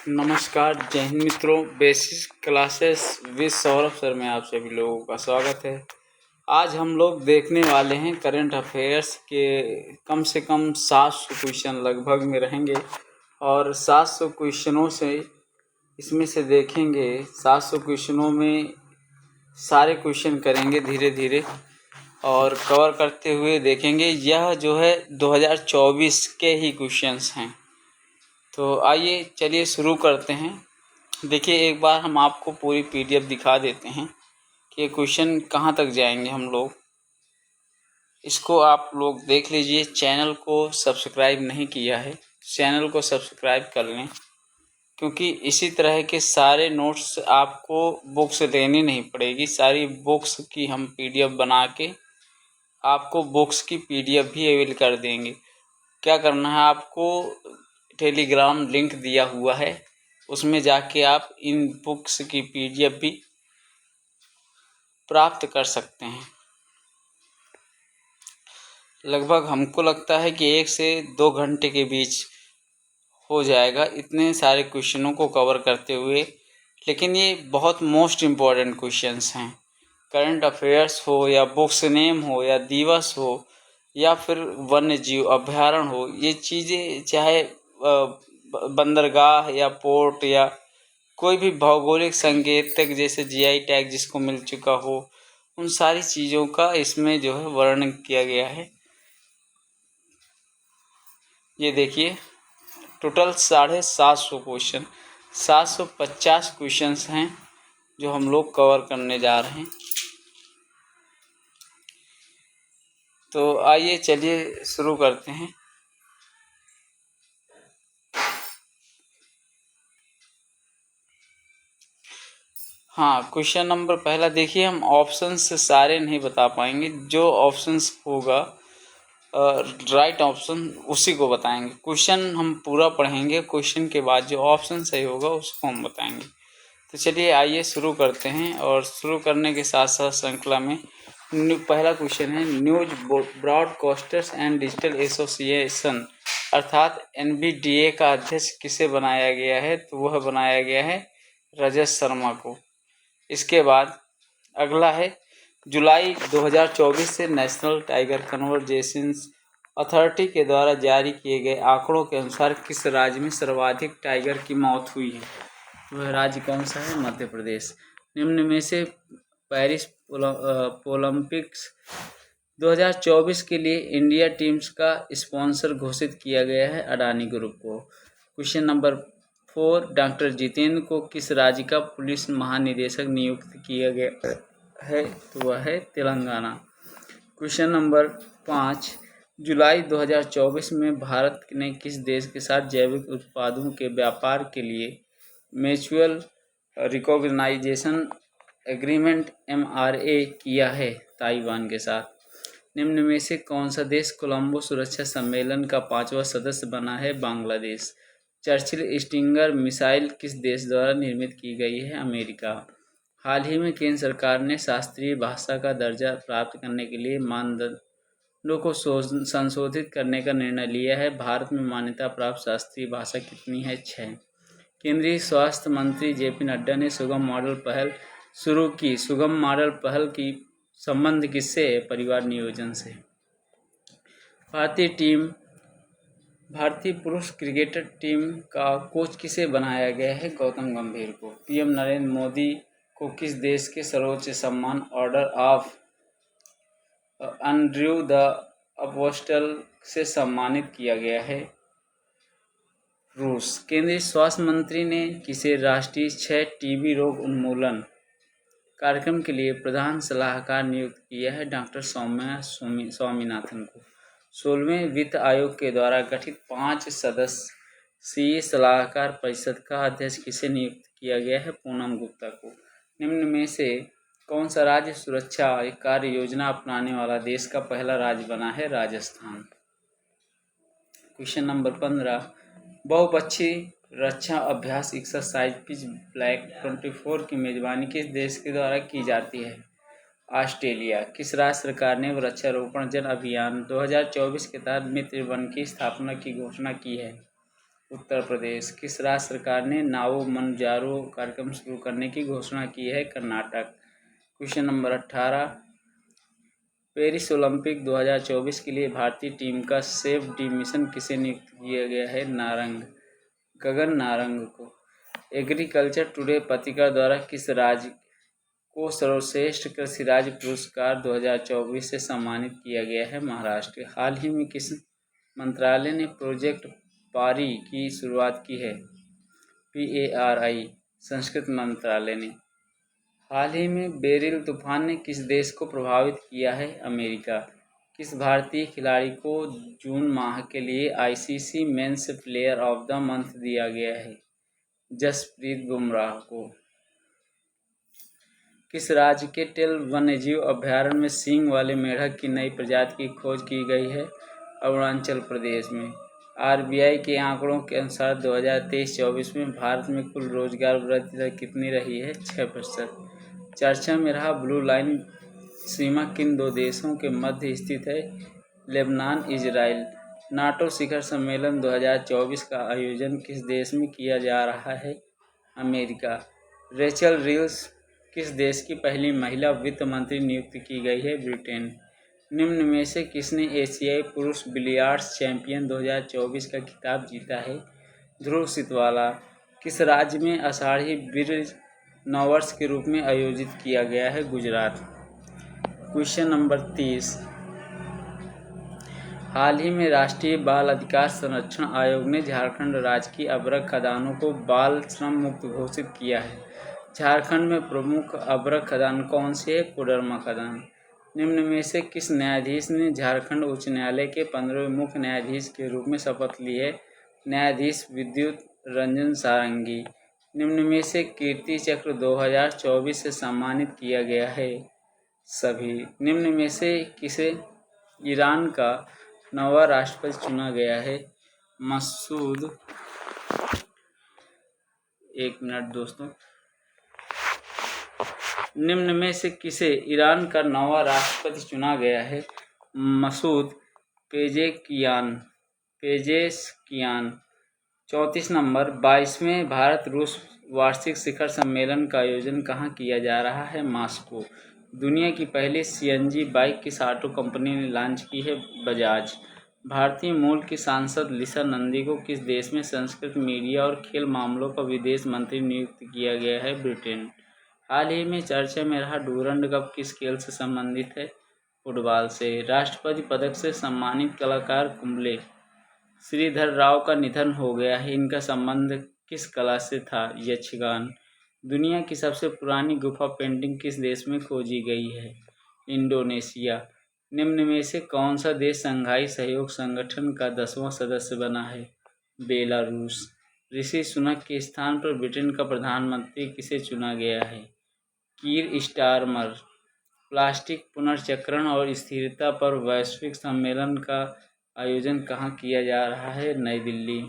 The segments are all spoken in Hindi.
नमस्कार, जय हिंद मित्रों। Basic classes with Saurabh sir में आप सभी लोगों का स्वागत है। आज हम लोग देखने वाले हैं करंट अफेयर्स के कम से कम 700 क्वेश्चन लगभग में रहेंगे और 700 क्वेश्चनों से इसमें से देखेंगे 700 क्वेश्चनों में सारे क्वेश्चन करेंगे धीरे धीरे और कवर करते हुए देखेंगे। यह जो है 2024 के ही क्वेश्चंस हैं। तो आइए चलिए शुरू करते हैं। देखिए, एक बार हम आपको पूरी पीडीएफ दिखा देते हैं कि ये क्वेश्चन कहाँ तक जाएंगे हम लोग। इसको आप लोग देख लीजिए। चैनल को सब्सक्राइब नहीं किया है, चैनल को सब्सक्राइब कर लें, क्योंकि इसी तरह के सारे नोट्स आपको बुक्स लेनी नहीं पड़ेगी। सारी बुक्स की हम पीडीएफ बना के आपको बुक्स की पीडीएफ भी अवेल कर देंगे। क्या करना है आपको, टेलीग्राम लिंक दिया हुआ है, उसमें जाके आप इन बुक्स की पीडीएफ भी प्राप्त कर सकते हैं। लगभग हमको लगता है कि 1 से 2 घंटे के बीच हो जाएगा इतने सारे क्वेश्चनों को कवर करते हुए। लेकिन ये बहुत मोस्ट इम्पॉर्टेंट क्वेश्चंस हैं। करंट अफेयर्स हो या बुक्स नेम हो या दिवस हो या फिर वन्य जीव अभ्यारण्य हो, ये चीज़ें चाहे बंदरगाह या पोर्ट या कोई भी भौगोलिक संकेतक जैसे जीआई टैग जिसको मिल चुका हो, उन सारी चीज़ों का इसमें जो है वर्णन किया गया है। ये देखिए, टोटल 750 क्वेश्चन, 750 क्वेश्चंस हैं जो हम लोग कवर करने जा रहे हैं। तो आइए चलिए शुरू करते हैं। हाँ, क्वेश्चन नंबर पहला देखिए। हम ऑप्शंस सारे नहीं बता पाएंगे, जो ऑप्शंस होगा राइट ऑप्शन उसी को बताएंगे। क्वेश्चन हम पूरा पढ़ेंगे, क्वेश्चन के बाद जो ऑप्शन सही होगा उसको हम बताएंगे। तो चलिए आइए शुरू करते हैं। और शुरू करने के साथ साथ श्रृंखला में पहला क्वेश्चन है, news broadcasters and digital association अर्थात एनबीडीए का अध्यक्ष किसे बनाया गया है? तो वह बनाया गया है रजत शर्मा को। इसके बाद अगला है, जुलाई 2024 से नेशनल टाइगर कंजर्वेशन अथॉरिटी के द्वारा जारी किए गए आंकड़ों के अनुसार किस राज्य में सर्वाधिक टाइगर की मौत हुई है? वह राज्य कौन सा है? मध्य प्रदेश। निम्न में से पेरिस ओलंपिक्स 2024 के लिए इंडिया टीम्स का स्पॉन्सर घोषित किया गया है अडानी ग्रुप को। क्वेश्चन नंबर 4, डॉक्टर जितेंद्र को किस राज्य का पुलिस महानिदेशक नियुक्त किया गया है? तो वह है तेलंगाना। क्वेश्चन नंबर 5, जुलाई 2024 में भारत ने किस देश के साथ जैविक उत्पादों के व्यापार के लिए म्यूचुअल रिकॉग्नाइजेशन एग्रीमेंट MRA किया है? ताइवान के साथ। निम्न में से कौन सा देश कोलंबो सुरक्षा सम्मेलन का 5वां सदस्य बना है? बांग्लादेश। चर्चिल स्टिंगर मिसाइल किस देश द्वारा निर्मित की गई है? अमेरिका। हाल ही में केंद्र सरकार ने शास्त्रीय भाषा का दर्जा प्राप्त करने के लिए मानदंडों को संशोधित करने का निर्णय लिया है। भारत में मान्यता प्राप्त शास्त्रीय भाषा कितनी है? 6। केंद्रीय स्वास्थ्य मंत्री JP नड्डा ने सुगम मॉडल पहल शुरू की। सुगम मॉडल पहल की संबंध किससे है? परिवार नियोजन से। भारतीय पुरुष क्रिकेट टीम का कोच किसे बनाया गया है? गौतम गंभीर को। PM नरेंद्र मोदी को किस देश के सर्वोच्च सम्मान order of Andrew the apostle से सम्मानित किया गया है? रूस। केंद्रीय स्वास्थ्य मंत्री ने किसे राष्ट्रीय क्षय टीबी रोग उन्मूलन कार्यक्रम के लिए प्रधान सलाहकार नियुक्त किया है? डॉक्टर सौम्या स्वामीनाथन को। 16वें वित्त आयोग के द्वारा गठित 5 सदस्यीय सलाहकार परिषद का अध्यक्ष किसे नियुक्त किया गया है? पूनम गुप्ता को। निम्न में से कौन सा राज्य सुरक्षा कार्य योजना अपनाने वाला देश का पहला राज्य बना है? राजस्थान। क्वेश्चन नंबर 15, बहुपक्षीय रक्षा अभ्यास एक्सरसाइज पिच ब्लैक 24 की मेजबानी किस देश के द्वारा की जाती है? ऑस्ट्रेलिया। किस राज्य सरकार ने वृक्षारोपण जन अभियान 2024 के तहत मित्र वन की स्थापना की घोषणा की है? उत्तर प्रदेश। किस राज्य सरकार ने नावो मनजारो कार्यक्रम शुरू करने की घोषणा की है? Karnataka. Question number 18, Paris Olympic 2024 के लिए भारतीय टीम का सेफ डी मिशन किसे नियुक्त किया गया है? गगन नारंग को। एग्रीकल्चर टुडे पत्रिका द्वारा किस राज्य को सर्वश्रेष्ठ कृषि राज्य पुरस्कार 2024 से सम्मानित किया गया है? महाराष्ट्र। हाल ही में किस मंत्रालय ने प्रोजेक्ट पारी की शुरुआत की है? PARI, संस्कृत मंत्रालय ने। हाल ही में बेरिल तूफान ने किस देश को प्रभावित किया है? अमेरिका। किस भारतीय खिलाड़ी को जून माह के लिए ICC men's player of the month दिया गया है? जसप्रीत बुमराह को। किस राज्य के टेल वन्यजीव अभयारण्य में सींग वाले मेढक की नई प्रजाति की खोज की गई है? अरुणाचल प्रदेश में। RBI के आंकड़ों के अनुसार 2023-24 में भारत में कुल रोजगार वृद्धि दर कितनी रही है? 6%। चर्चा में रहा ब्लू लाइन सीमा किन दो देशों के मध्य स्थित है? Lebanon, Israel. नाटो शिखर सम्मेलन 2024 का आयोजन किस देश में किया जा रहा है? अमेरिका। रेचल रीव्स किस देश की पहली महिला वित्त मंत्री नियुक्त की गई है? ब्रिटेन। निम्न में से किसने एशियाई पुरुष बिलियर्ड्स चैंपियन 2024 का खिताब जीता है? ध्रुव सितवाला। किस राज्य में आषाढ़ी बीज नववर्ष के रूप में आयोजित किया गया है? गुजरात। क्वेश्चन नंबर 30, हाल ही में राष्ट्रीय बाल अधिकार संरक्षण आयोग ने झारखंड राज्य की अभ्रक खदानों को बाल श्रम मुक्त घोषित किया है। झारखंड में प्रमुख अभ्रक खदान कौन सी है? कोडरमा खदान। निम्न में से किस न्यायाधीश ने झारखंड उच्च न्यायालय के 15वें मुख्य न्यायाधीश के रूप में शपथ ली है? न्यायाधीश विद्युत रंजन सारंगी। निम्न में से कीर्ति चक्र 2024 से सम्मानित किया गया है? सभी। निम्न में से किसे ईरान का नवा राष्ट्रपति चुना गया है? मसूद। एक मिनट दोस्तों। निम्न में से किसे ईरान का नवा राष्ट्रपति चुना गया है? Masoud Pezeshkian. 34 नंबर, 22वें भारत रूस वार्षिक शिखर सम्मेलन का आयोजन कहाँ किया जा रहा है? मॉस्को। दुनिया की पहली CNG बाइक किस ऑटो कंपनी ने लॉन्च की है? बजाज। भारतीय मूल की सांसद लिसा नंदी को किस देश में संस्कृत मीडिया और खेल मामलों का विदेश मंत्री नियुक्त किया गया है? ब्रिटेन। हाल ही में चर्चा में रहा डूरंड कप किस खेल से संबंधित है? फुटबॉल से। राष्ट्रपति पदक से सम्मानित कलाकार कुंबले श्रीधर राव का निधन हो गया है। इनका संबंध किस कला से था? यक्षगान। दुनिया की सबसे पुरानी गुफा पेंटिंग किस देश में खोजी गई है? इंडोनेशिया। निम्न में से कौन सा देश शंघाई सहयोग संगठन का 10वां सदस्य बना है? बेलारूस। ऋषि सुनक के स्थान पर ब्रिटेन का प्रधानमंत्री किसे चुना गया है? कीर स्टारमर। प्लास्टिक पुनर्चक्रण और स्थिरता पर वैश्विक सम्मेलन का आयोजन कहाँ किया जा रहा है? नई दिल्ली।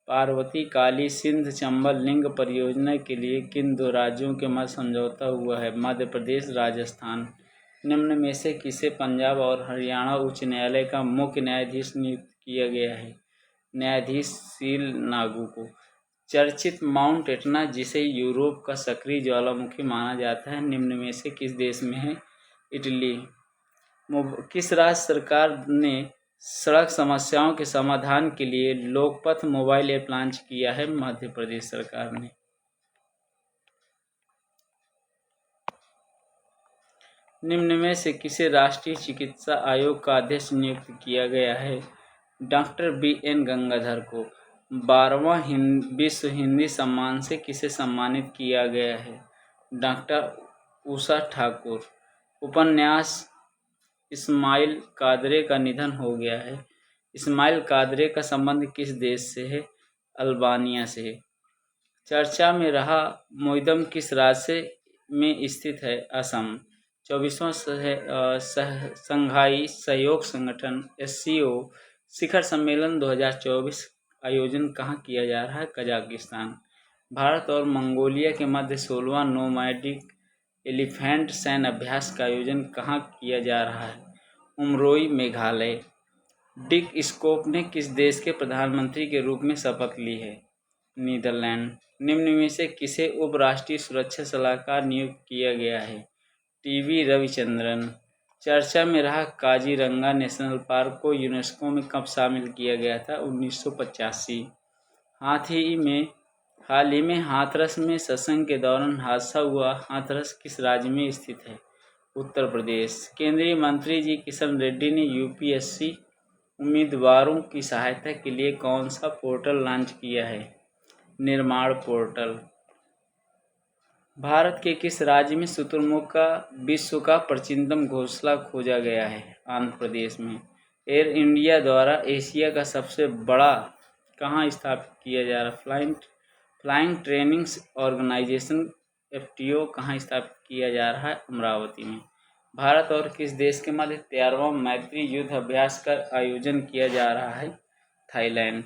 पार्वती काली सिंध चंबल लिंक परियोजना के लिए किन दो राज्यों के मध्य समझौता हुआ है? मध्य प्रदेश, राजस्थान। निम्न में से किसे पंजाब और हरियाणा उच्च न्यायालय का मुख्य न्यायाधीश नियुक्त किया गया है? न्यायाधीश सील नागू को। चर्चित माउंट एटना, जिसे यूरोप का सक्रिय ज्वालामुखी माना जाता है, निम्न में से किस देश में है? इटली। किस राज्य सरकार ने सड़क समस्याओं के समाधान के लिए लोकपथ मोबाइल ऐप लॉन्च किया है? मध्य प्रदेश सरकार ने। निम्न में से किसे राष्ट्रीय चिकित्सा आयोग का अध्यक्ष नियुक्त किया गया है? डॉक्टर BN गंगाधर को। 12वां विश्व हिंदी सम्मान से किसे सम्मानित किया गया है? डॉक्टर उषा ठाकुर। उपन्यास इस्माइल कादरे का निधन हो गया है। इस्माइल कादरे का संबंध किस देश से है? अल्बानिया से। चर्चा में रहा मोइदम किस राज्य में स्थित है? असम। 24वां शंघाई सहयोग संगठन SCO शिखर सम्मेलन 2024 आयोजन कहाँ किया जा रहा है? कजाकिस्तान। भारत और मंगोलिया के मध्य 16वां नोमैडिक एलिफेंट सैन्य अभ्यास का आयोजन कहाँ किया जा रहा है? उमरोई, मेघालय। डिक स्कोप ने किस देश के प्रधानमंत्री के रूप में शपथ ली है? नीदरलैंड। निम्न में से किसे उपराष्ट्रीय सुरक्षा सलाहकार नियुक्त किया गया है? टीवी रविचंद्रन। चर्चा में रहा काजीरंगा नेशनल पार्क को यूनेस्को में कब शामिल किया गया था? 1985। हाल ही में हाथरस में सत्संग के दौरान हादसा हुआ। हाथरस किस राज्य में स्थित है? उत्तर प्रदेश। केंद्रीय मंत्री जी किशन रेड्डी ने यूपीएससी उम्मीदवारों की सहायता के लिए कौन सा पोर्टल लॉन्च किया है? निर्माण पोर्टल। भारत के किस राज्य में शुतुरमुर्ग का विश्व का प्राचीनतम घोंसला खोजा गया है? आंध्र प्रदेश में। एयर इंडिया द्वारा एशिया का सबसे बड़ा कहाँ स्थापित किया जा रहा? फ्लाइंग ट्रेनिंग ऑर्गेनाइजेशन FTO कहाँ स्थापित किया जा रहा है? अमरावती में। भारत और किस देश के मध्य 13वां मैत्री युद्ध अभ्यास का आयोजन किया जा रहा है? थाईलैंड।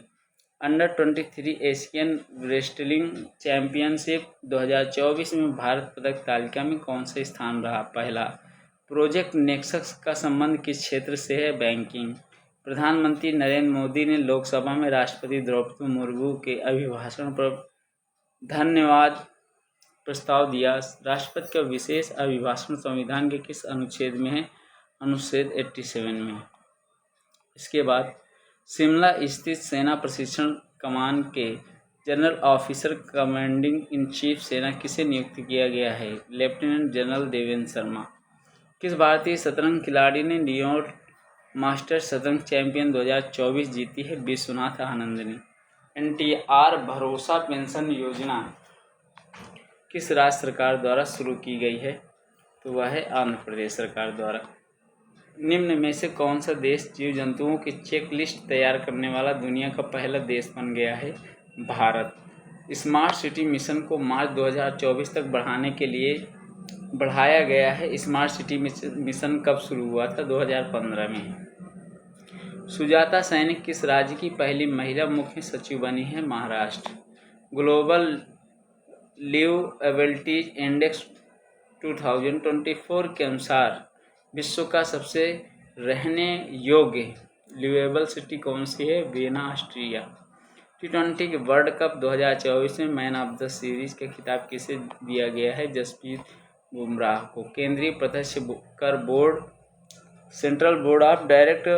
अंडर-23 एशियन रेसलिंग चैंपियनशिप 2024 में भारत पदक तालिका में कौन सा स्थान रहा? पहला। प्रोजेक्ट नेक्सस का संबंध किस क्षेत्र से है? बैंकिंग। प्रधानमंत्री नरेंद्र मोदी ने लोकसभा में राष्ट्रपति द्रौपदी मुर्मू के अभिभाषण पर धन्यवाद प्रस्ताव दिया। राष्ट्रपति का विशेष अभिभाषण संविधान के किस अनुच्छेद में है? अनुच्छेद 87 में। इसके बाद शिमला स्थित सेना प्रशिक्षण कमान के general officer commanding in chief सेना किसे नियुक्त किया गया है? Lieutenant general Devendra Sharma. किस भारतीय शतरंज खिलाड़ी ने न्यूयॉर्क मास्टर्स शतरंज चैंपियन 2024 जीती है? विश्वनाथ आनंद ने। NTR भरोसा पेंशन योजना किस राज्य सरकार द्वारा शुरू की गई है? तो वह है आंध्र प्रदेश सरकार द्वारा। निम्न में से कौन सा देश जीव जंतुओं की चेक लिस्ट तैयार करने वाला दुनिया का पहला देश बन गया है? भारत। स्मार्ट सिटी मिशन को मार्च 2024 तक बढ़ाने के लिए बढ़ाया गया है। स्मार्ट सिटी मिशन कब शुरू हुआ था? 2015 में। सुजाता सैनिक किस राज्य की पहली महिला मुख्य सचिव बनी है? महाराष्ट्र। ग्लोबल लिवेबिलिटी इंडेक्स 2024 के अनुसार विश्व का सबसे रहने योग्य लिवेबल सिटी कौन सी है? Vienna, Austria. T20 के वर्ल्ड कप 2024 में मैन ऑफ द सीरीज का खिताब किसे दिया गया है? जसप्रीत बुमराह को। केंद्रीय प्रत्यक्ष कर board central board of direct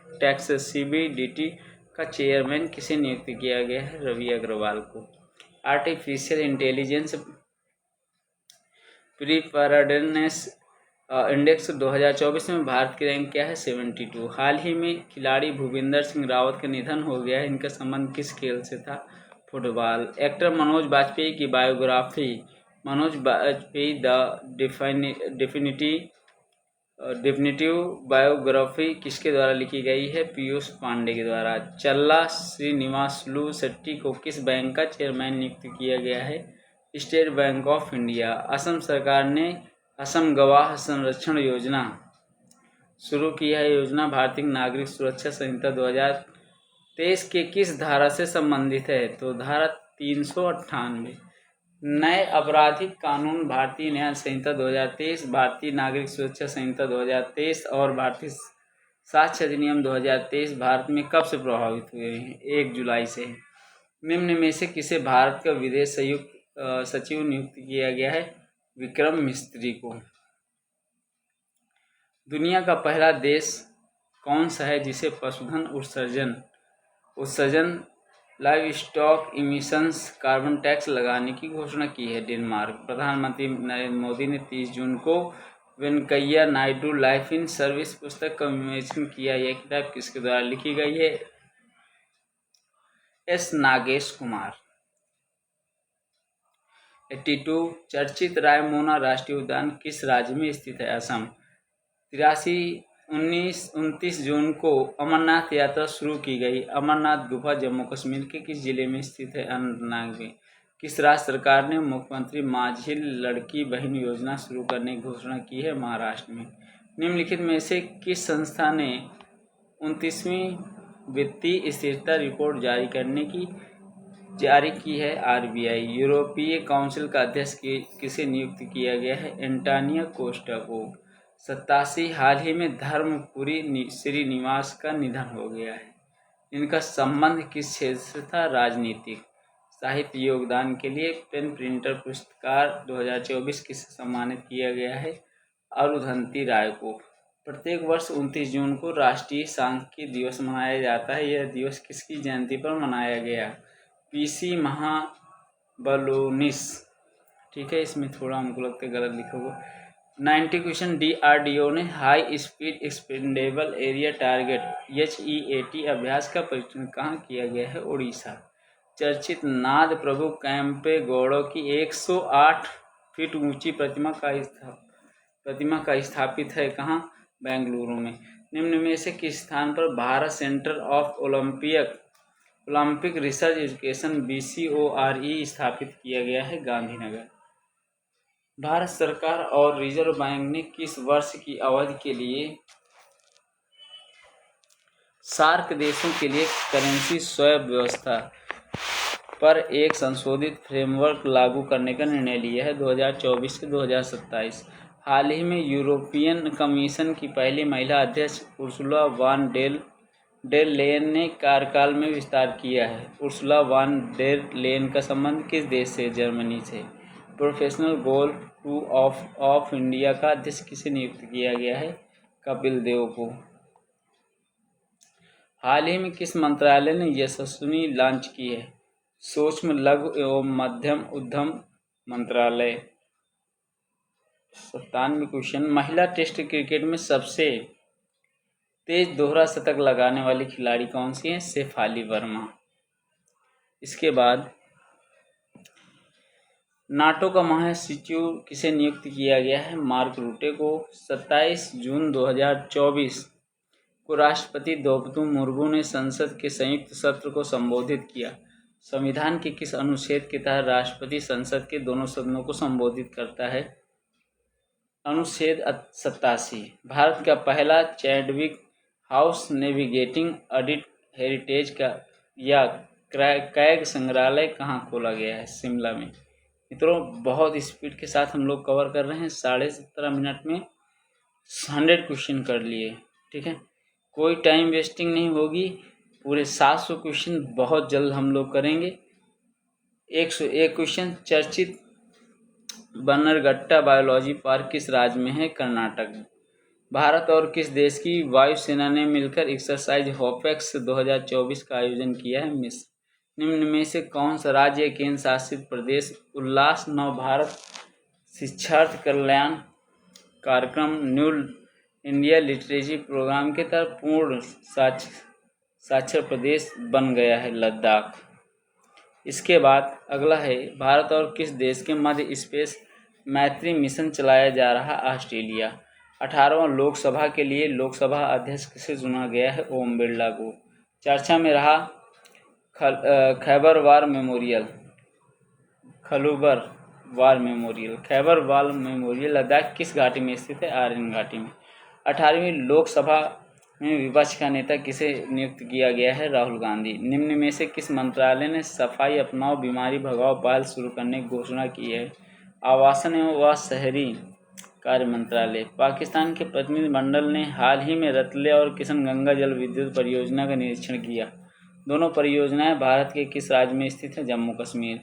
taxes CBDT का चेयरमैन किसे नियुक्त किया गया है? रवि अग्रवाल को। आर्टिफिशियल इंटेलिजेंस प्रिपेयर्डनेस इंडेक्स 2024 में भारत की रैंक क्या है? 72। हाल ही में खिलाड़ी भूपिंदर सिंह रावत का निधन हो गया है। इनका संबंध किस खेल से था? फुटबॉल। एक्टर मनोज बाजपेयी की biography Manoj Bajpayee the definitive biography किसके द्वारा लिखी गई है? पीयूष पांडे के द्वारा। चल्ला श्रीनिवासलू शेट्टी को किस बैंक का चेयरमैन नियुक्त किया गया है? State bank of India. Assam सरकार ने असम गवाह संरक्षण योजना शुरू की है। योजना भारतीय नागरिक सुरक्षा संहिता 2023 के किस धारा से संबंधित है? तो धारा 398। नए आपराधिक कानून भारतीय न्याय संहिता 2023, भारतीय नागरिक सुरक्षा संहिता 2023 और भारतीय साक्ष्य अधिनियम 2023 भारत में कब से प्रभावित हुए हैं? 1 जुलाई से। निम्न में से किसे भारत का विदेश सचिव नियुक्त किया गया है? विक्रम मिस्त्री को। दुनिया का पहला देश कौन सा है जिसे पशुधन उत्सर्जन live stock emissions carbon tax लगाने की घोषणा की है? डेनमार्क। प्रधानमंत्री नरेंद्र मोदी ने 30 जून को Venkaiah Naidu life in service पुस्तक का विमोचन किया। यह किताब किसके द्वारा लिखी गई है? S नागेश कुमार। 82 चर्चित रायमोना राष्ट्रीय उद्यान किस राज्य में स्थित है? असम। 29 जून को अमरनाथ यात्रा शुरू की गई। अमरनाथ गुफा जम्मू कश्मीर के किस जिले में स्थित है? अनंतनाग में। किस राज्य सरकार ने मुख्यमंत्री माझी लड़की बहन योजना शुरू करने की घोषणा की है? महाराष्ट्र में। निम्नलिखित में से किस संस्था ने 29वीं वित्तीय स्थिरता रिपोर्ट जारी की है? RBI। यूरोपीय काउंसिल का अध्यक्ष किसे नियुक्त किया गया है? एंटोनियो कोस्टा को। 87 हाल ही में धर्मपुरी श्रीनिवास का निधन हो गया है। इनका संबंध किस क्षेत्र से था? राजनीतिक। साहित्य योगदान के लिए पेन प्रिंटर पुरस्कार 2024 किसे सम्मानित किया गया है? अरुंधति राय को। प्रत्येक वर्ष 29 जून को राष्ट्रीय सांख्यिकी दिवस मनाया जाता है। यह दिवस किसकी जयंती पर मनाया गया? पीसी महाबलोनिस। ठीक है, इसमें थोड़ा हमको लगता है गलत लिखा हुआ। 90 क्वेश्चन DRDO ने high speed expendable aerial target HEAT Abhyas का परीक्षण कहाँ किया गया है? उड़ीसा। चर्चित नाद प्रभु कैंपेगौड़ो की 108 फीट ऊंची प्रतिमा का स्थापित है कहाँ? बेंगलुरु में। निम्न में से किस स्थान पर Bharat centre of Olympic research education BCORE स्थापित किया गया है? गांधीनगर। भारत सरकार और रिजर्व बैंक ने किस वर्ष की अवधि के लिए सार्क देशों के लिए करेंसी स्वैप व्यवस्था पर एक संशोधित फ्रेमवर्क लागू करने का निर्णय लिया है? 2024 से 2027। हाल ही में यूरोपियन कमीशन की पहली महिला अध्यक्ष उर्सुला वान डेर लेयन ने कार्यकाल में विस्तार किया है। उर्सुला वान डेर लेयन का संबंध किस देश से? जर्मनी से। Professional golf tour of India का अध्यक्ष किसे नियुक्त किया गया है? कपिल देव को। हाल ही में किस मंत्रालय ने यशस्विनी लॉन्च की है? सूक्ष्म लघु एवं मध्यम उद्यम मंत्रालय। 97 क्वेश्चन, महिला टेस्ट क्रिकेट में सबसे तेज दोहरा शतक लगाने वाली खिलाड़ी कौन सी है? शेफाली वर्मा। इसके बाद नाटो का महासचिव किसे नियुक्त किया गया है? मार्क रूटे को। 27 जून 2024 को राष्ट्रपति द्रौपदी मुर्मू ने संसद के संयुक्त सत्र को संबोधित किया। संविधान के किस अनुच्छेद के तहत राष्ट्रपति संसद के दोनों सदनों को संबोधित करता है? अनुच्छेद 87। भारत का पहला Chadwick house navigating audit heritage का या कैग संग्रहालय कहाँ खोला गया है? शिमला में। मित्रों, बहुत स्पीड के साथ हम लोग कवर कर रहे हैं। 17.5 मिनट में 100 क्वेश्चन कर लिए। ठीक है, कोई टाइम वेस्टिंग नहीं होगी। पूरे 700 क्वेश्चन बहुत जल्द हम लोग करेंगे। 101 क्वेश्चन, चर्चित बन्नरघट्टा बायोलॉजी पार्क किस राज्य में है? कर्नाटक। भारत और किस देश की वायुसेना ने मिलकर एक्सरसाइज होपेक्स 2024 का आयोजन किया है? मिस्र। निम्न में से कौन सा राज्य केंद्र शासित प्रदेश उल्लास नव भारत शिक्षार्थ कल्याण कार्यक्रम न्यू इंडिया लिटरेसी प्रोग्राम के तहत पूर्ण साक्षर प्रदेश बन गया है? लद्दाख। इसके बाद अगला है, भारत और किस देश के मध्य स्पेस मैत्री मिशन चलाया जा रहा? ऑस्ट्रेलिया। 18वां लोकसभा के लिए लोकसभा अध्यक्ष किसे चुना गया है? ओम बिरला को। चर्चा में रहा खैबर वार मेमोरियल लद्दाख किस घाटी में स्थित है? आर्यन घाटी में। 18वीं लोकसभा में विपक्ष का नेता किसे नियुक्त किया गया है? राहुल गांधी। निम्न में से किस मंत्रालय ने सफाई अपनाओ बीमारी भगाओ पहल शुरू करने की घोषणा की है? आवासन एवं शहरी कार्य मंत्रालय। पाकिस्तान के प्रतिनिधिमंडल ने हाल ही में रतले और किशनगंगा जल विद्युत परियोजना का निरीक्षण किया। दोनों परियोजनाएं भारत के किस राज्य में स्थित हैं? जम्मू कश्मीर।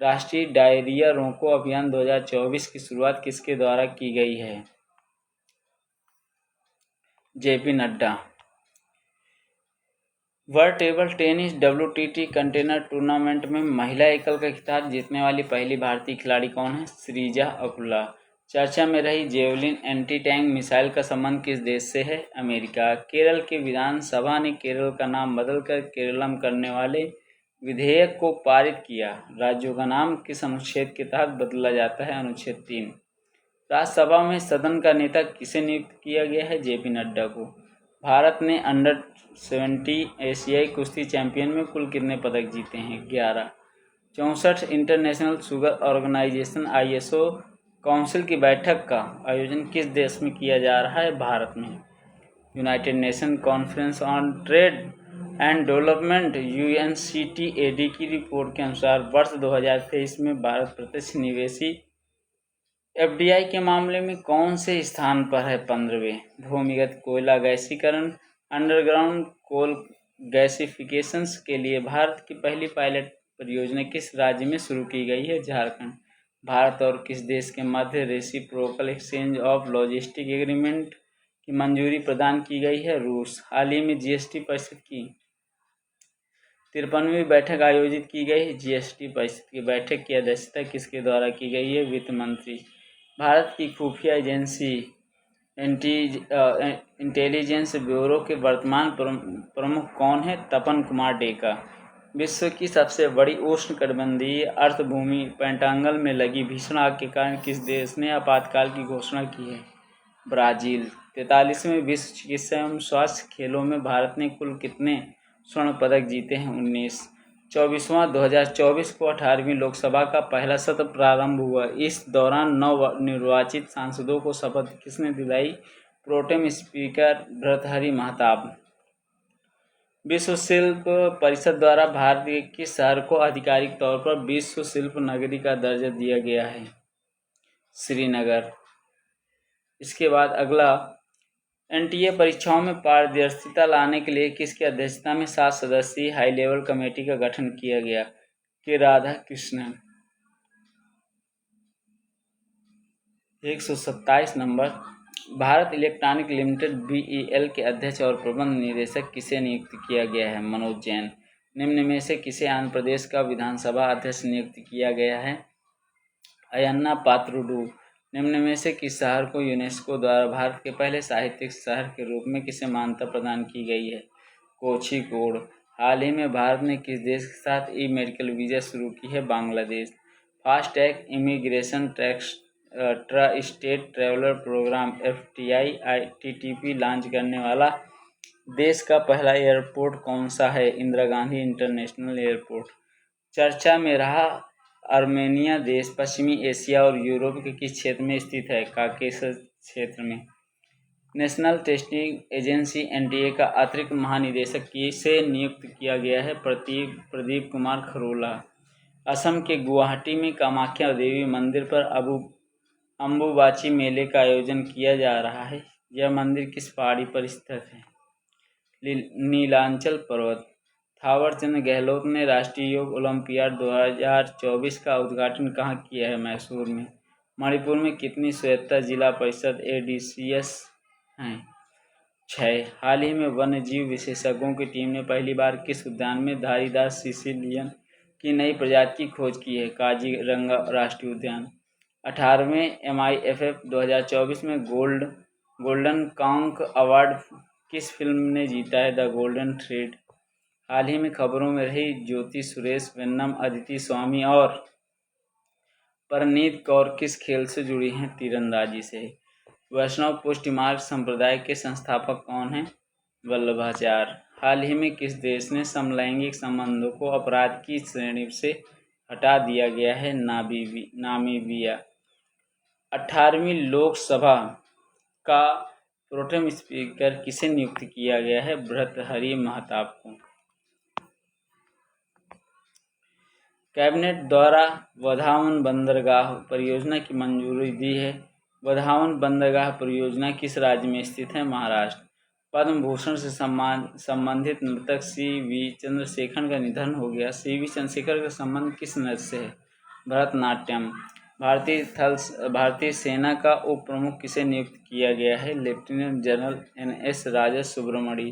राष्ट्रीय डायरिया रोको अभियान 2024 की शुरुआत किसके द्वारा की गई है? JP Nadda. World table tennis WTT container tournament में महिला एकल का खिताब जीतने वाली पहली भारतीय खिलाड़ी कौन है? श्रीजा अकुला। चर्चा में रही जेवलिन एंटी टैंक मिसाइल का संबंध किस देश से है? अमेरिका। केरल की विधानसभा ने केरल का नाम बदलकर केरलम करने वाले विधेयक को पारित किया। राज्यों का नाम किस अनुच्छेद के तहत बदला जाता है? अनुच्छेद 3। राज्यसभा में सदन का नेता किसे नियुक्त किया गया है? JP नड्डा को। भारत ने अंडर 70 एशियाई कुश्ती चैंपियन में कुल कितने पदक जीते हैं? 11। 64 international sugar organisation ISO council की बैठक का आयोजन किस देश में किया जा रहा है? भारत में। United nation conference on trade and development UNCTAD की रिपोर्ट के अनुसार वर्ष 2023 में भारत प्रत्यक्ष निवेशी एफडीआई के मामले में कौन से स्थान पर है 15वें? भूमिगत कोयला गैसीकरण, अंडरग्राउंड कोल गैसिफिकेशंस के लिए भारत की पहली पायलट परियोजना किस राज्य में शुरू की गई है? झारखंड। भारत और किस देश के मध्य reciprocal exchange of logistic agreement की मंजूरी प्रदान की गई है? रूस। हाल ही में जीएसटी परिषद की 53वीं बैठक आयोजित की गई। जीएसटी परिषद की बैठक की अध्यक्षता किसके द्वारा की गई है? वित्त मंत्री। भारत की खुफिया एजेंसी इंटेलिजेंस ब्यूरो के वर्तमान प्रमुख कौन है? तपन कुमार डेका। विश्व की सबसे बड़ी उष्णकटिबंधीय अर्धभूमि पेंटांगल में लगी भीषण आग के कारण किस देश ने आपातकाल की घोषणा की है? ब्राजील। 43वें विश्व चिकित्सा एवं स्वास्थ्य खेलों में भारत ने कुल कितने स्वर्ण पदक जीते हैं? 19। 24वां 2024 को 18वीं लोकसभा का पहला सत्र प्रारंभ हुआ। इस दौरान नवनिर्वाचित सांसदों को शपथ किसने दिलाई? Pro tem speaker Bhartruhari Mahtab. विश्व शिल्प परिषद द्वारा भारत के किस शहर को आधिकारिक तौर पर विश्व शिल्प नगरी का दर्जा दिया गया है? श्रीनगर। इसके बाद अगला, एनटीए परीक्षाओं में पारदर्शिता लाने के लिए किसकी अध्यक्षता में 7 सदस्यीय हाई लेवल कमेटी का गठन किया गया? के Radha Krishnan. 127 number, Bharat electronic limited BEL के अध्यक्ष और प्रबंध निदेशक किसे नियुक्त किया गया है? मनोज जैन। निम्न में से किसे आंध्र प्रदेश का विधानसभा अध्यक्ष नियुक्त किया गया है? अयन्ना पात्रुडू। निम्न में से किस शहर को यूनेस्को द्वारा भारत के पहले साहित्यिक शहर के रूप में किसे मान्यता प्रदान की गई है? कोझिकोड। हाल ही में भारत ने किस देश के साथ ई मेडिकल वीज़ा शुरू की है? Bangladesh. FASTag immigration tax state traveller programme FTI-TTP launch करने वाला देश का पहला एयरपोर्ट कौन सा है? Indira Gandhi international airport. चर्चा में रहा आर्मेनिया देश पश्चिमी एशिया और यूरोप के किस क्षेत्र में स्थित है? काकेशस क्षेत्र में। नेशनल टेस्टिंग एजेंसी एनटीए का अतिरिक्त महानिदेशक किसे नियुक्त किया गया है? प्रदीप कुमार खरोला। असम के गुवाहाटी में कामाख्या देवी मंदिर पर अम्बुबाची मेले का आयोजन किया जा रहा है। यह मंदिर किस पहाड़ी पर स्थित है? नीलांचल पर्वत। थावरचंद गहलोत ने राष्ट्रीय योग ओलंपियाड 2024 का उद्घाटन कहाँ किया है? मैसूर में। मणिपुर में कितनी स्वायत्त जिला परिषद ADCS हैं? 6। हाल ही में वन्य जीव विशेषज्ञों की टीम ने पहली बार किस उद्यान में धारीदार सिसिलियन की नई प्रजाति की खोज की है? काजीरंगा राष्ट्रीय उद्यान। 18वें MIFF 2024 में गोल्डन कांक अवार्ड किस फिल्म ने जीता है? The golden thread. हाल ही में खबरों में रही ज्योति सुरेश वेन्नम, अदिति स्वामी और परनीत कौर किस खेल से जुड़ी हैं? तीरंदाजी से। वैष्णव पुष्टि मार्ग संप्रदाय के संस्थापक कौन हैं? वल्लभाचार्य। हाल ही में किस देश ने समलैंगिक संबंधों को अपराध की श्रेणी से हटा दिया गया है? नामीबिया। 18वीं लोकसभा का प्रोटेम स्पीकर किसे नियुक्त किया गया है? भर्तृहरि महताब को। कैबिनेट द्वारा वधावन बंदरगाह परियोजना की मंजूरी दी है। वधावन बंदरगाह परियोजना किस राज्य में स्थित है? महाराष्ट्र। पद्म भूषण से संबंधित नर्तक CV चंद्रशेखर का निधन हो गया। CV चंद्रशेखर का संबंध किस नृत्य से है? भरतनाट्यम। भारतीय सेना का उप प्रमुख किसे नियुक्त किया गया है? लेफ्टिनेंट जनरल NS राजा सुब्रमणी।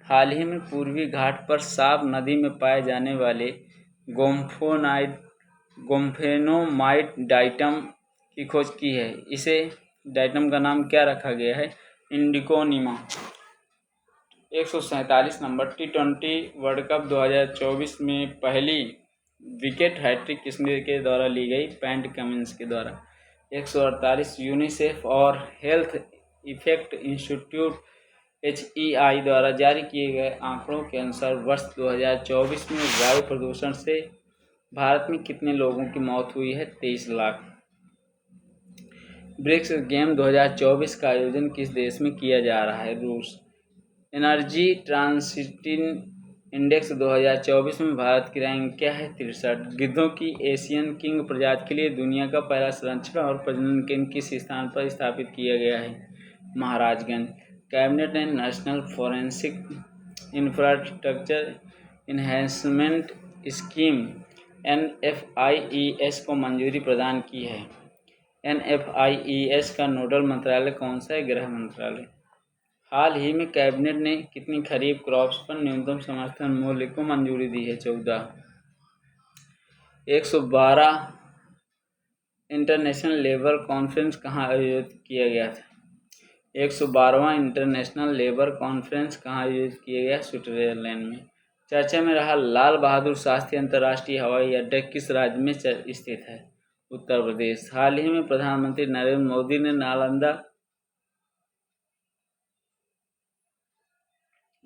हाल ही में पूर्वी घाट पर साफ नदी में पाए जाने वाले गोम्फेनोमाइट डाइटम की खोज की है। इसे डाइटम का नाम क्या रखा गया है? इंडिकोनिमा। 147 नंबर, T20 वर्ल्ड कप 2024 में पहली विकेट हैट्रिक किसके के द्वारा ली गई? पैट कमिंस के द्वारा। 148 यूनिसेफ और हेल्थ इफेक्ट इंस्टीट्यूट HEI द्वारा जारी किए गए आंकड़ों के अनुसार वर्ष 2024 में वायु प्रदूषण से भारत में कितने लोगों की मौत हुई है? 23 लाख। ब्रिक्स गेम 2024 का आयोजन किस देश में किया जा रहा है? रूस। एनर्जी ट्रांसिटिव इंडेक्स 2024 में भारत की रैंक क्या है? 63। गिद्धों की एशियन किंग प्रजाति के लिए दुनिया का पहला संरक्षण और प्रजनन केंद्र किस स्थान पर स्थापित किया गया है? महाराजगंज। कैबिनेट ने national forensic infrastructure enhancement scheme NFIES को मंजूरी प्रदान की है। NFIES का नोडल मंत्रालय कौन सा है? गृह मंत्रालय। हाल ही में कैबिनेट ने कितनी खरीफ क्रॉप्स पर न्यूनतम समर्थन मूल्य को मंजूरी दी है? 14। 112 इंटरनेशनल लेबर कॉन्फ्रेंस कहाँ आयोजित किया गया था? 112वां इंटरनेशनल लेबर कॉन्फ्रेंस कहाँ आयोजित किया गया? स्विट्जरलैंड में। चर्चा में रहा लाल बहादुर शास्त्री अंतर्राष्ट्रीय हवाई अड्डा किस राज्य में स्थित है? उत्तर प्रदेश। हाल ही में प्रधानमंत्री नरेंद्र मोदी ने नालंदा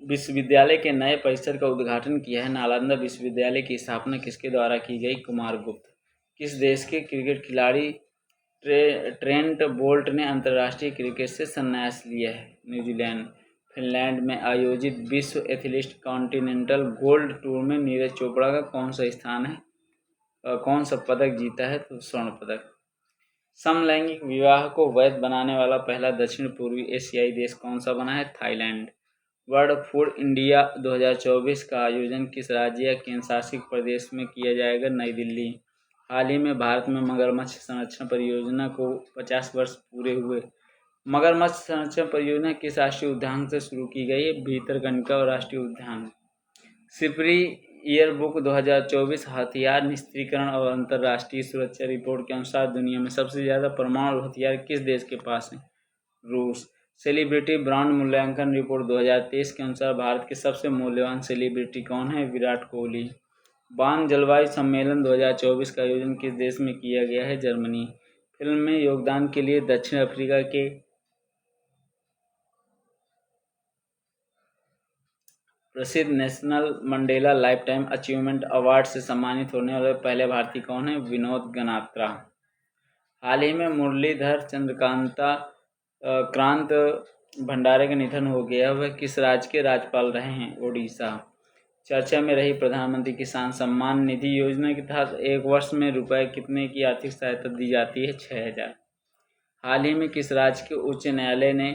विश्वविद्यालय के नए परिसर का उद्घाटन किया है। नालंदा विश्वविद्यालय की स्थापना किसके द्वारा की गई? कुमार गुप्त। किस देश के क्रिकेट खिलाड़ी ट्रेंट बोल्ट ने अंतर्राष्ट्रीय क्रिकेट से संन्यास लिया है? न्यूजीलैंड। फिनलैंड में आयोजित विश्व एथलीट कॉन्टिनेंटल गोल्ड टूर में नीरज चोपड़ा का कौन सा स्थान है, कौन सा पदक जीता है? तो स्वर्ण पदक। समलैंगिक विवाह को वैध बनाने वाला पहला दक्षिण पूर्वी एशियाई देश कौन सा बना है? थाईलैंड। वर्ल्ड फूड इंडिया 2024 का आयोजन किस राज्य या केंद्र शासित प्रदेश में किया जाएगा? नई दिल्ली। हाल ही में भारत में मगरमच्छ संरक्षण परियोजना को 50 वर्ष पूरे हुए। मगरमच्छ संरक्षण परियोजना किस राष्ट्रीय उद्यान से शुरू की गई है? भितरकनिका राष्ट्रीय उद्यान। सिपरी ईयरबुक 2024 हथियार निष्क्रियण और अंतर्राष्ट्रीय सुरक्षा रिपोर्ट के अनुसार दुनिया में सबसे ज़्यादा परमाणु हथियार किस देश के पास है? रूस। सेलिब्रिटी ब्रांड मूल्यांकन रिपोर्ट 2023 के अनुसार भारत के सबसे मूल्यवान सेलिब्रिटी कौन है? विराट कोहली। बान जलवायु सम्मेलन 2024 का आयोजन किस देश में किया गया है? जर्मनी। फिल्म में योगदान के लिए दक्षिण अफ्रीका के प्रसिद्ध national Mandela lifetime achievement award से सम्मानित होने वाले पहले भारतीय कौन है? विनोद गनात्रा। हाल ही में मुरलीधर चंद्रकांता क्रांत भंडारे का निधन हो गया। वह किस राज्य के राज्यपाल रहे हैं? ओडिशा। चर्चा में रही प्रधानमंत्री किसान सम्मान निधि योजना के तहत एक वर्ष में रुपए कितने की आर्थिक सहायता दी जाती है? 6000। हाल ही में किस राज्य के उच्च न्यायालय ने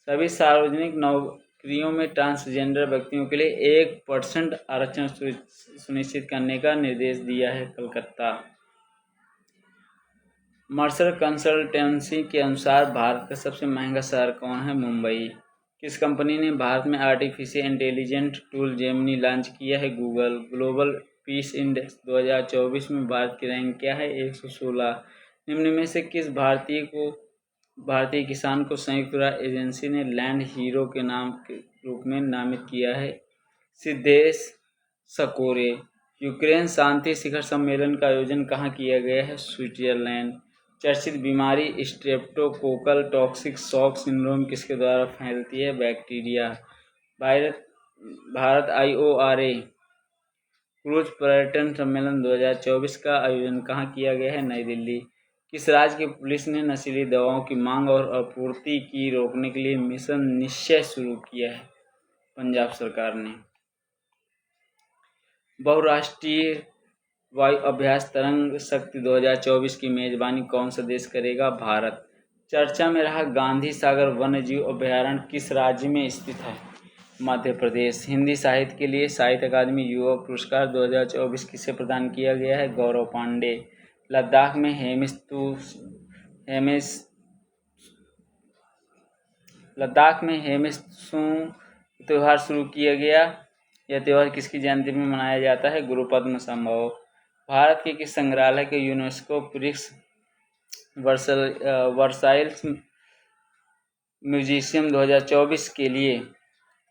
सभी सार्वजनिक नौकरियों में ट्रांसजेंडर व्यक्तियों के लिए 1% आरक्षण सुनिश्चित करने का निर्देश दिया है? कलकत्ता। मर्सर कंसल्टेंसी के अनुसार भारत का सबसे महंगा शहर कौन है? मुंबई। किस कंपनी ने भारत में artificial intelligent tool Gemini launch किया है? गूगल। ग्लोबल पीस इंडेक्स 2024 में भारत की रैंक क्या है? 116। निम्न में से किस भारतीय किसान को संयुक्त राष्ट्र एजेंसी ने लैंड हीरो के नाम के रूप में नामित किया है? सिद्धेश सकोरे। यूक्रेन शांति शिखर सम्मेलन का आयोजन कहाँ किया गया है? स्विट्जरलैंड। चर्चित बीमारी स्ट्रेप्टोकोकल टॉक्सिक शॉक सिंड्रोम किसके द्वारा फैलती है? बैक्टीरिया। भारत IORA क्रूज पर्यटन सम्मेलन 2024 का आयोजन कहाँ किया गया है? नई दिल्ली। किस राज्य की पुलिस ने नशीली दवाओं की मांग और आपूर्ति की रोकने के लिए मिशन निश्चय शुरू किया है? पंजाब सरकार ने। बहुराष्ट्रीय वायु अभ्यास तरंग शक्ति 2024 की मेजबानी कौन सा देश करेगा? भारत। चर्चा में रहा गांधी सागर वन्यजीव अभयारण्य किस राज्य में स्थित है? मध्य प्रदेश। हिंदी साहित्य के लिए साहित्य अकादमी युवा पुरस्कार 2024 किसे प्रदान किया गया है? गौरव पांडे। लद्दाख में हेमिस्तु त्यौहार शुरू किया गया। यह त्यौहार किसकी जयंती में मनाया जाता है? गुरुपद्म संभव। भारत के किस संग्रहालय के यूनेस्को ब्रिक्स वर्साइल्स म्यूजियम 2024 के लिए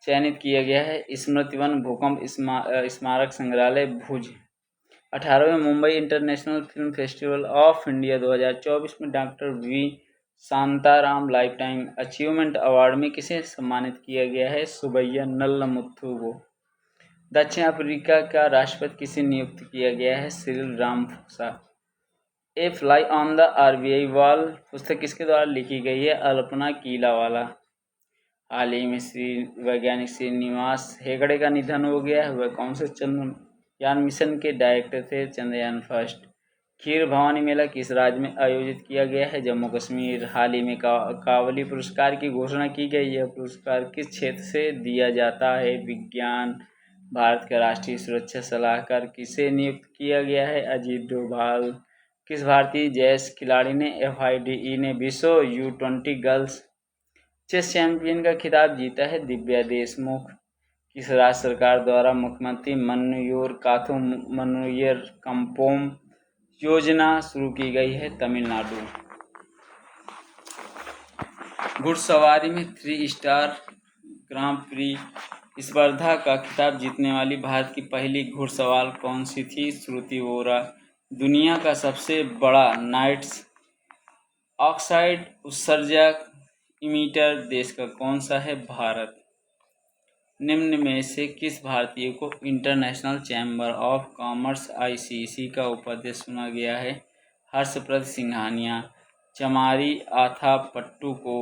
चयनित किया गया है? स्मृति वन भूकंप स्मारक संग्रहालय भुज। 18वें Mumbai international film festival of India 2024 में doctor V Shantaram lifetime achievement award में किसे सम्मानित किया गया है? सुब्बैया नल्लमुथु को। दक्षिण अफ्रीका का राष्ट्रपति किसे नियुक्त किया गया है? Cyril Ramaphosa. A fly on the RBI wall पुस्तक किसके द्वारा लिखी गई है? अल्पना कीलावाला। हाल ही में वैज्ञानिक श्रीनिवास हेगड़े का निधन हो गया है। वह कौन से चंद्रयान मिशन के डायरेक्टर थे? चंद्रयान फर्स्ट। खीर भवानी मेला किस राज्य में आयोजित किया गया है? जम्मू कश्मीर। हाल ही में कावली पुरस्कार की घोषणा की गई। यह पुरस्कार किस क्षेत्र से दिया जाता है? विज्ञान। भारत का राष्ट्रीय सुरक्षा सलाहकार किसे नियुक्त किया गया है? अजीत डोभाल। किस भारतीय चेस खिलाड़ी ने FIDE ने विश्व U20 गर्ल्स चेस चैंपियन का खिताब जीता है? दिव्या देशमुख। किस राज्य सरकार द्वारा मुख्यमंत्री मन्नूर काथू मन्नूर कंपोम योजना शुरू की गई है? तमिलनाडु। घुड़सवारी में 3 स्टार ग्रां प्री स्पर्धा का खिताब जीतने वाली भारत की पहली घुड़सवार कौन सी थी? श्रुति वोरा। दुनिया का सबसे बड़ा नाइट्रस ऑक्साइड उत्सर्जक इमीटर देश का कौन सा है? भारत। निम्न में से किस भारतीय को international chamber of commerce ICC का उपाध्यक्ष चुना गया है? हर्षप्रद सिंघानिया। चमारी आथापट्टू को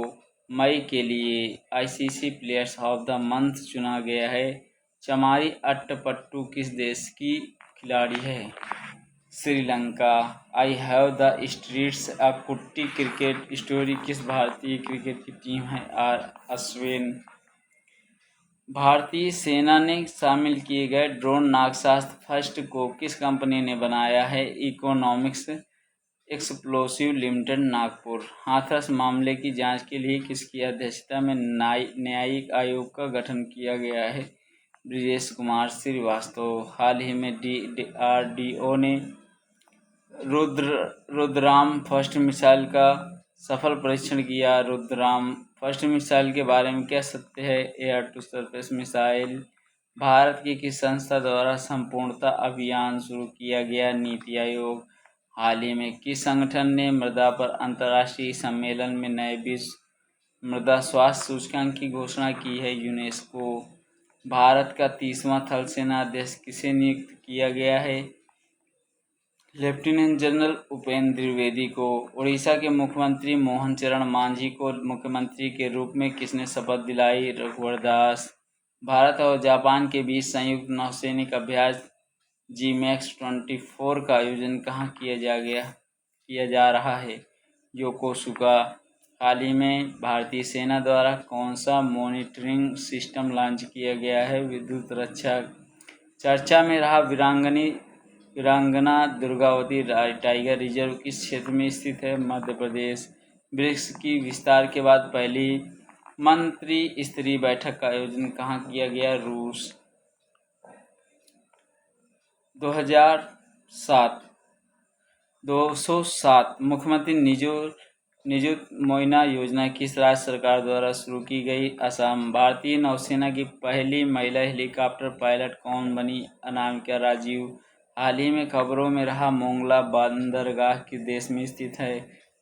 मई के लिए ICC players of the month चुना गया है। चमारी अट्टपट्टू किस देश की खिलाड़ी है? Sri Lanka. I have the streets a kutty cricket story किस भारतीय क्रिकेट की टीम है? अश्विन। भारतीय सेना ने शामिल किए गए ड्रोन नागशास्त्र फर्स्ट को किस कंपनी ने बनाया है? Economics explosive limited, Nagpur. Hathras मामले की जांच के लिए किसकी अध्यक्षता में न्यायिक आयोग का गठन किया गया है? ब्रिजेश कुमार श्रीवास्तव। हाल ही में DRDO ने रुद्राम फर्स्ट मिसाइल का सफल परीक्षण किया। रुद्राम फर्स्ट मिसाइल के बारे में क्या सत्य है? Air to surface missile. Bharat की किस संस्था द्वारा संपूर्णता अभियान शुरू किया गया? नीति आयोग। हाल ही में किस संगठन ने मृदा पर अंतर्राष्ट्रीय सम्मेलन में नए विश्व मृदा स्वास्थ्य सूचकांक की घोषणा की है? यूनेस्को। भारत का 30वां थल सेना अध्यक्ष किसे नियुक्त किया गया है? लेफ्टिनेंट जनरल उपेंद्र द्विवेदी को। उड़ीसा के मुख्यमंत्री मोहन चरण मांझी को मुख्यमंत्री के रूप में किसने शपथ दिलाई? रघुवर दास। भारत और जापान के बीच संयुक्त नौसैनिक अभ्यास GMAX 24 का आयोजन कहाँ किया जा रहा है? योकोसुका। हाल ही में भारतीय सेना द्वारा कौन सा मॉनिटरिंग सिस्टम लॉन्च किया गया है? विद्युत रक्षक। चर्चा में रहा वीरांगना दुर्गावती टाइगर रिजर्व किस क्षेत्र में स्थित है? मध्य प्रदेश। ब्रिक्स की विस्तार के बाद पहली मंत्री स्तरीय बैठक का आयोजन कहाँ किया गया? रूस। 207 मुख्यमंत्री निजुत मोइना योजना किस राज्य सरकार द्वारा शुरू की गई? असम। भारतीय नौसेना की पहली महिला हेलीकॉप्टर पायलट कौन बनी? अनामिका राजीव। हाल ही में खबरों में रहा मोंगला बंदरगाह किस देश में स्थित है?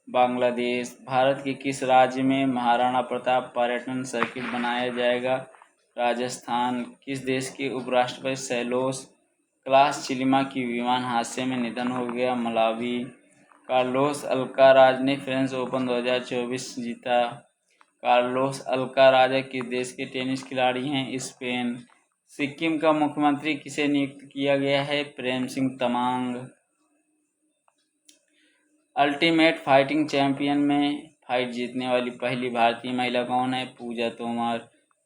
बांग्लादेश। भारत के किस राज्य में महाराणा प्रताप पर्यटन सर्किट बनाया जाएगा? राजस्थान। किस देश के उपराष्ट्रपति सैलोस क्लास चिलिमा की विमान हादसे में निधन हो गया? मलावी। कार्लोस अल्काराज ने फ्रेंच ओपन 2024 जीता। कार्लोस अल्काराज किस देश के टेनिस खिलाड़ी हैं? स्पेन। सिक्किम का मुख्यमंत्री किसे नियुक्त किया गया है? Prem Singh Tamang. Ultimate fighting champion में फाइट जीतने वाली पहली भारतीय महिला कौन है? पूजा तोमर।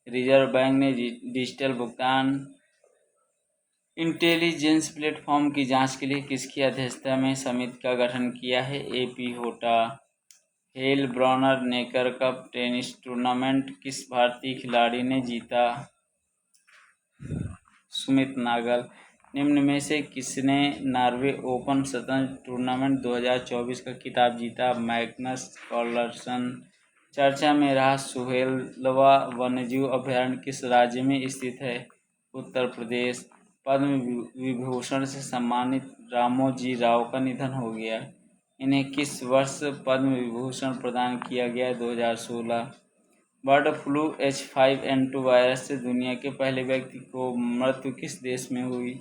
रिजर्व बैंक ने डिजिटल भुगतान इंटेलिजेंस प्लेटफॉर्म की जांच के लिए किसकी अध्यक्षता में समिति का गठन किया है? AP होटा। Heilbronner Neckar cup tennis tournament किस भारतीय खिलाड़ी ने जीता? सुमित नागल। निम्न में से किसने नॉर्वे ओपन शतरंज टूर्नामेंट 2024 का खिताब जीता? Magnus Carlsen. चर्चा में रहा सुहेलवा वन्यजीव अभयारण्य किस राज्य में स्थित है? उत्तर प्रदेश। पद्म विभूषण से सम्मानित रामोजी राव का निधन हो गया। इन्हें किस वर्ष पद्म विभूषण प्रदान किया गया? 2016। बर्ड फ्लू H5N2 वायरस से दुनिया के पहले व्यक्ति को मृत्यु किस देश में हुई?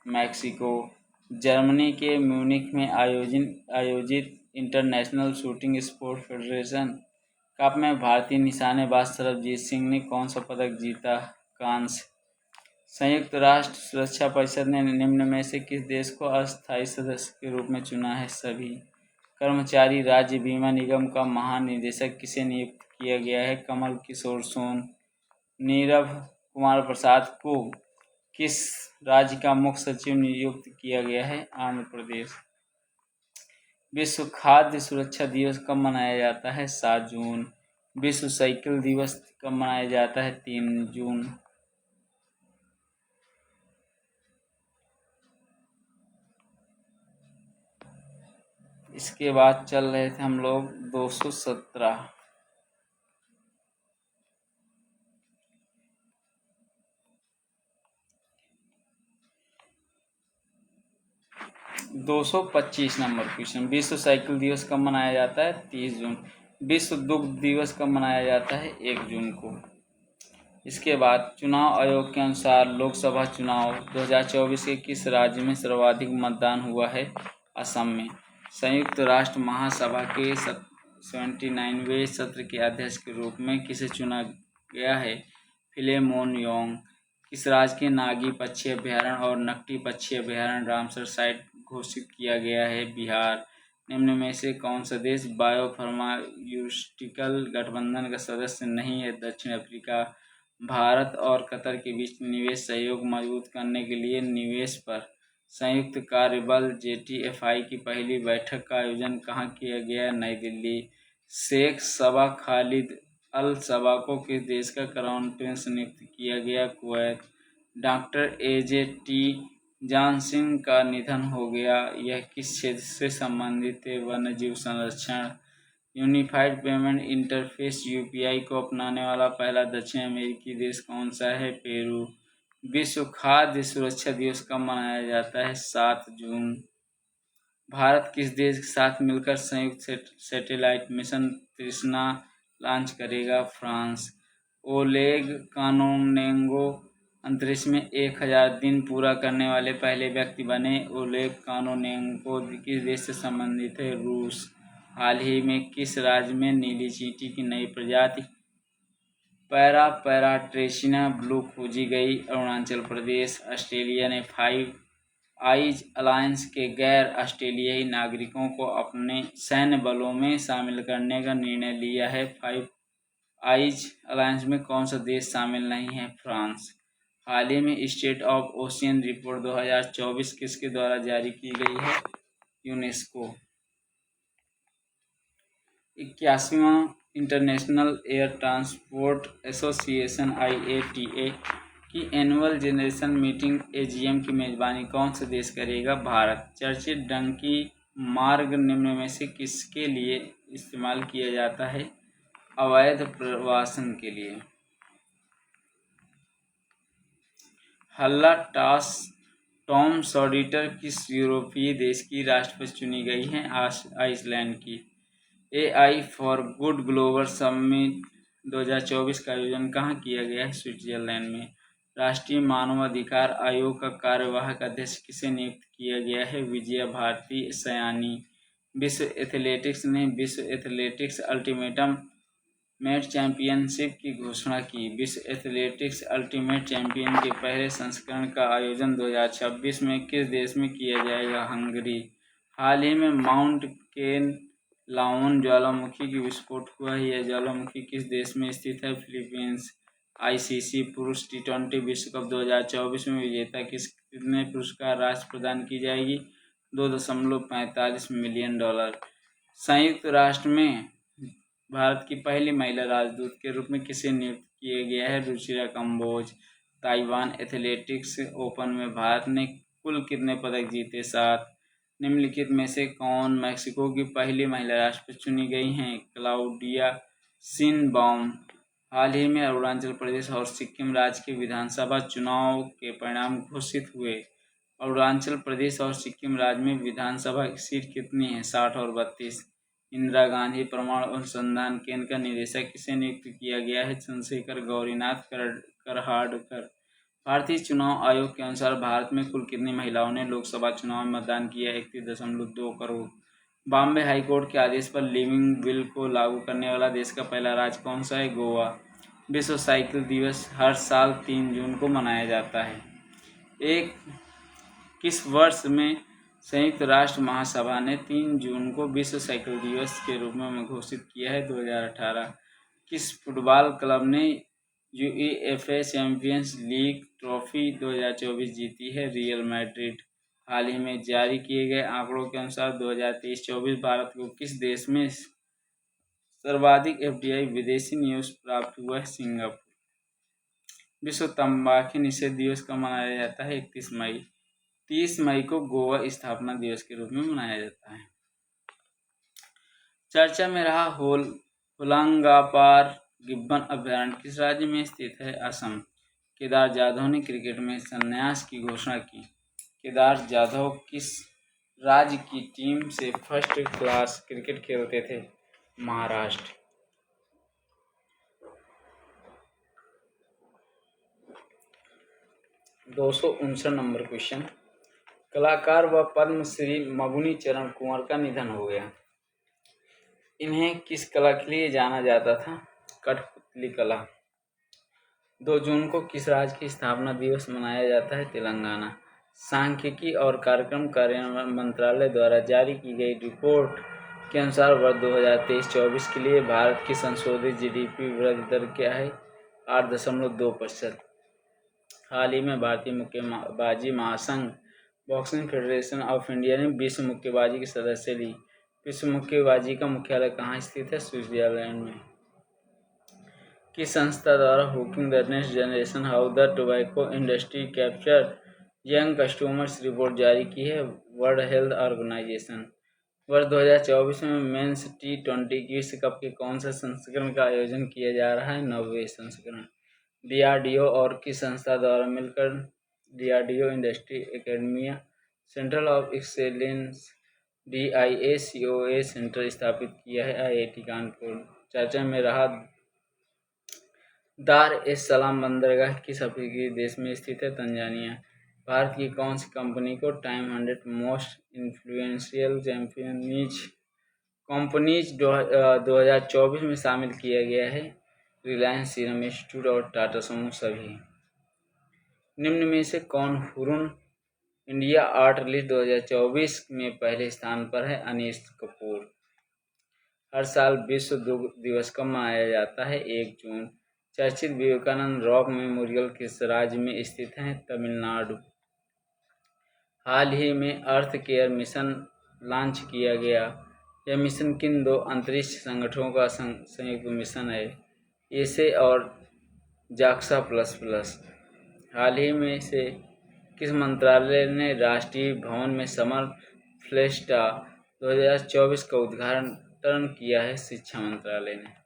मैक्सिको। जर्मनी के म्यूनिख में आयोजित international shooting sport federation cup में भारतीय निशानेबाज सरबजीत सिंह ने कौन सा पदक जीता? कांस्य। संयुक्त राष्ट्र सुरक्षा परिषद ने निम्न में से किस देश को अस्थायी सदस्य के रूप में चुना है? सभी। कर्मचारी राज्य बीमा निगम का महानिदेशक किसे नियुक्त किया गया है? कमल किशोर सोन। नीरव कुमार प्रसाद को किस राज्य का मुख्य सचिव नियुक्त किया गया है? आंध्र प्रदेश। विश्व खाद्य सुरक्षा दिवस कब मनाया जाता है? 7 जून। विश्व साइकिल दिवस कब मनाया जाता है? 3 जून। इसके बाद चल रहे थे हम लोग 217। 225 नंबर क्वेश्चन। विश्व साइकिल दिवस कब मनाया जाता है? 30 जून। विश्व दुग्ध दिवस कब मनाया जाता है? 1 जून को। इसके बाद चुनाव आयोग के अनुसार लोकसभा चुनाव 2024 के किस राज्य में सर्वाधिक मतदान हुआ है? असम में। संयुक्त राष्ट्र महासभा के 79वें सत्र के अध्यक्ष के रूप में किसे चुना गया है? Philemon Yong. किस राज्य के नागी पक्षी अभयारण्य और नकटी पक्षी अभयारण्य रामसर साइट घोषित किया गया है? बिहार। निम्न में से कौन सा देश बायोफार्मास्यूटिकल गठबंधन का सदस्य नहीं है? दक्षिण अफ्रीका। भारत और कतर के बीच निवेश सहयोग मजबूत करने के लिए निवेश पर संयुक्त कार्यबल JTFI की पहली बैठक का आयोजन कहाँ किया गया? नई दिल्ली। शेख सबा खालिद अल सबा को किस देश का क्राउन प्रिंस नियुक्त किया गया? कुवैत। डॉक्टर AJT जॉनसन का निधन हो गया, यह किस क्षेत्र से संबंधित है? वन्यजीव संरक्षण। यूनिफाइड पेमेंट इंटरफेस UPI को अपनाने वाला पहला दक्षिण अमेरिकी देश कौन सा है? पेरू। विश्व खाद्य सुरक्षा दिवस कब मनाया जाता है? 7 जून। भारत किस देश के साथ मिलकर संयुक्त सैटेलाइट मिशन तृष्णा लॉन्च करेगा? फ्रांस। ओलेग कानोनेंगो अंतरिक्ष में 1000 दिन पूरा करने वाले पहले व्यक्ति बने। ओलेग कानोनेंको किस देश से संबंधित है? रूस। हाल ही में किस राज्य में नीली चींटी की नई प्रजाति पैराट्रेसिना ब्लू खोजी गई? अरुणाचल प्रदेश। ऑस्ट्रेलिया ने 5 आइज अलायंस के गैर ऑस्ट्रेलियाई नागरिकों को अपने सैन्य बलों में शामिल करने का निर्णय लिया है। 5 आइज अलायंस में कौन सा देश शामिल नहीं है? फ्रांस। हाल ही में स्टेट ऑफ ओशियन रिपोर्ट 2024 किसके द्वारा जारी की गई है? यूनेस्को। 81वां international air transport association IATA की एनुअल जनरेशन मीटिंग AGM की मेजबानी कौन सा देश करेगा? भारत। चर्चित डंकी मार्ग निम्न में से किसके लिए इस्तेमाल किया जाता है? अवैध प्रवासन के लिए। हल्ला टॉम सॉडिटर किस यूरोपीय देश की राष्ट्रपति चुनी गई हैं? आइसलैंड की। AI for good global summit 2024 का आयोजन कहाँ किया गया है? स्विट्जरलैंड में। राष्ट्रीय मानवाधिकार आयोग का कार्यवाहक अध्यक्ष किसे नियुक्त किया गया है? विजया भारती सयानी। विश्व एथलेटिक्स ने विश्व एथलेटिक्स अल्टीमेट चैंपियनशिप की घोषणा की। विश्व एथलेटिक्स अल्टीमेट चैंपियन के पहले संस्करण का आयोजन 2026 में किस देश में किया जाएगा? हंगरी। हाल ही में माउंट केन लाओन ज्वालामुखी की विस्फोट हुआ है, यह ज्वालामुखी किस देश में स्थित है? फिलीपींस। ICC पुरुष T20 विश्व कप 2024 में विजेता कितने पुरस्कार राशि प्रदान की जाएगी? $2.45 मिलियन। संयुक्त राष्ट्र में भारत की पहली महिला राजदूत के रूप में किसे नियुक्त किया गया है? Ruchira Kamboj. Taiwan athletics open में भारत ने कुल कितने पदक जीते? 7। निम्नलिखित में से कौन मैक्सिको की पहली महिला राष्ट्रपति चुनी गई हैं? क्लाउडिया शिनबाउम। हाल ही में अरुणाचल प्रदेश और सिक्किम राज्य के विधानसभा चुनाव के परिणाम घोषित हुए। अरुणाचल प्रदेश और सिक्किम राज्य में विधानसभा की सीट कितनी है? 60 और 32। इंदिरा गांधी परमाणु अनुसंधान केंद्र का निदेशक किसे नियुक्त किया गया है? चंद्रशेखर गौरीनाथ करहाडकर। भारतीय चुनाव आयोग के अनुसार भारत में कुल कितनी महिलाओं ने लोकसभा चुनाव में मतदान किया? 31.2 करोड़। बॉम्बे हाईकोर्ट के आदेश पर लिविंग विल को लागू करने वाला देश का पहला राज्य कौन सा है? गोवा। विश्व साइकिल दिवस हर साल 3 जून को मनाया जाता है। एक किस वर्ष में संयुक्त राष्ट्र महासभा ने 3 जून को विश्व साइकिल दिवस के रूप में घोषित किया है? 2018। किस फुटबॉल क्लब ने यूईएफए चैंपियंस लीग ट्रॉफी 2024 जीती है? Real Madrid. हाल ही में जारी किए गए आंकड़ों के अनुसार 2023-24 भारत को किस देश में सर्वाधिक एफडीआई विदेशी निवेश प्राप्त हुआ है? सिंगापुर। विश्व तंबाकू निषेध दिवस कब मनाया जाता है? 31 मई। 30 मई को गोवा स्थापना दिवस के रूप में मनाया जाता है। चर्चा में रहा होलांगापार गिब्बन अभयारण्य किस राज्य में स्थित है? असम। केदार जाधव ने क्रिकेट में संन्यास की घोषणा की। केदार जाधव किस राज्य की टीम से फर्स्ट क्लास क्रिकेट खेलते थे? महाराष्ट्र। 259 number question. कलाकार व पद्मश्री मगुनी चरण कुंवर का निधन हो गया। इन्हें किस कला के लिए जाना जाता था? कठपुतली कला। 2 जून को किस राज्य की स्थापना दिवस मनाया जाता है? तेलंगाना। सांख्यिकी और कार्यक्रम कार्यान्वयन मंत्रालय द्वारा जारी की गई रिपोर्ट के अनुसार वर्ष 2023-24 के लिए भारत की संशोधित जीडीपी वृद्धि दर क्या है? 8.2%। हाल ही में भारतीय मुक्केबाजी महासंघ बॉक्सिंग फेडरेशन ऑफ इंडिया ने विश्व मुक्केबाजी के सदस्य ली। विश्व मुक्केबाजी का मुख्यालय कहाँ स्थित है? स्विट्जरलैंड में। किस संस्था द्वारा hooking the next generation how the tobacco industry capture young customers report जारी की है? World health organisation. वर्ष 2024 में मेंस T20 विश्व कप के कौन से संस्करण का आयोजन किया जा रहा है? 9वें संस्करण। डीआरडीओ और किस संस्था द्वारा मिलकर DRDO industry academia centre of excellence DIACOA centre स्थापित किया है? IIT कानपुर। चर्चा में रहा दार एस सलाम बंदरगाह किस अफ्रीकी देश में स्थित है? तंजानिया। भारत की कौन सी कंपनी को टाइम 100 मोस्ट इन्फ्लुएंशियल कंपनीज 2024 में शामिल किया गया है? रिलायंस, सीरम इंस्टीट्यूट और टाटा समूह सभी। निम्न में से कौन हुरुन इंडिया आर्ट लिस्ट 2024 में पहले स्थान पर है? अनीश कपूर। हर साल विश्व दुग्ध दिवस कब मनाया जाता है? 1 जून। चर्चित विवेकानंद रॉक मेमोरियल किस राज्य में स्थित है? तमिलनाडु। हाल ही में अर्थ केयर मिशन लॉन्च किया गया। यह मिशन किन 2 अंतरिक्ष संगठनों का संयुक्त मिशन है? एसे और जाक्सा प्लस प्लस। हाल ही में से किस मंत्रालय ने राष्ट्रीय भवन में समर फेस्टा 2024 का उद्घाटन किया है? शिक्षा मंत्रालय ने।